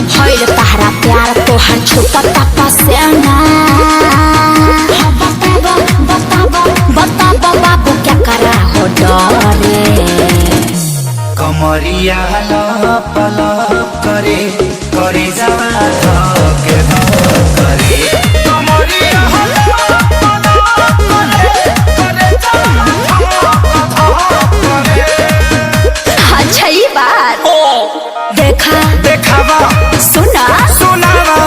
भइल तहरा प्यार तोहर छुपता पसेना। बताबो बाबू क्या करा हो डरे। कमरिया लप लप करे करे जवा धके करे कमरिया लप लप करे करे जवा धके। अच्छा ये बात देखा देखावा सुना सुनावा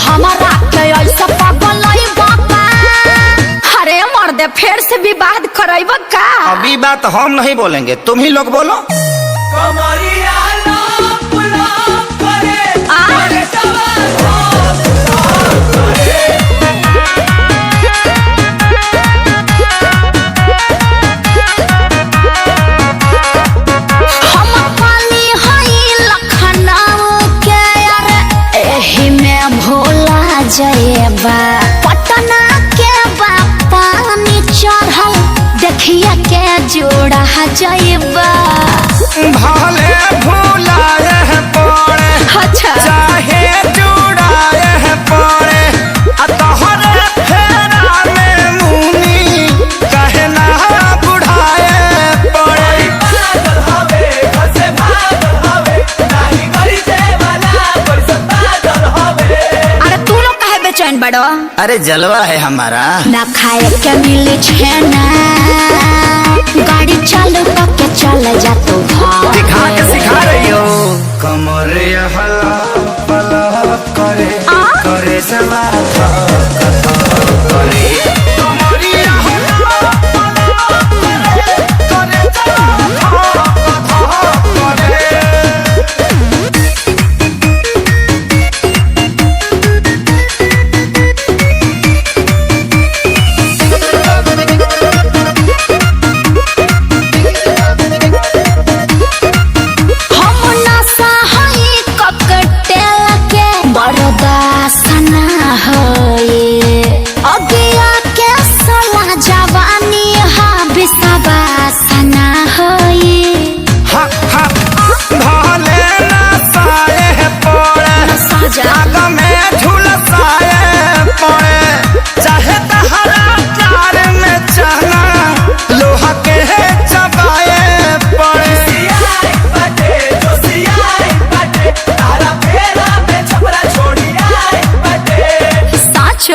हमारा के ऐसा पागल बाबा। अरे मर्दे फिर से विवाद करब का। अभी बात हम नहीं बोलेंगे तुम ही लोग बोलो। कमरिया लप लप करे करे जवा धके। हम पानी हई लखनऊ के यार एही में भोला जयबा। पटना के बा पानी चढ़ल देखिए के जोड़ा जयबा। भले भुलाए पड़े अच्छा चाहे जुड़ाए पड़े तोहरे फेरा में मुनी कहे ना बुढ़ाए पड़े। अरे तू लोग काहे बेचैन बड़ो। अरे जलवा है हमारा। ना खाए के मिले छेना गाड़ी चालू करके चल जा तू घर। दिखा के सिखा रही हो। कमरे हला पला करे करे जवा करे कमरिया हला पला करे करे जवा करे।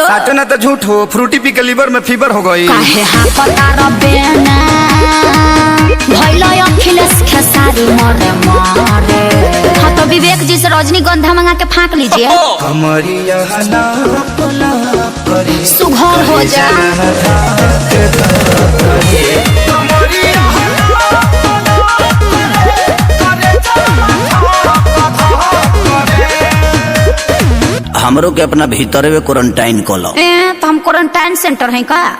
साचो ना तो झूठ हो। फ्रूटी पी के लीवर में फीवर हो गई। काहे हापता रबेना भइलो अखिलेश खेसारी मरे मरे। हाँ तो विवेक जी से रजनीगंधा मंगा के फाँक लीजिए। कमरिया लप लप करे सुघर हो जा। हमरो के अपना भीतर में क्वारंटाइन करो। तो हम क्वारंटाइन सेंटर है का।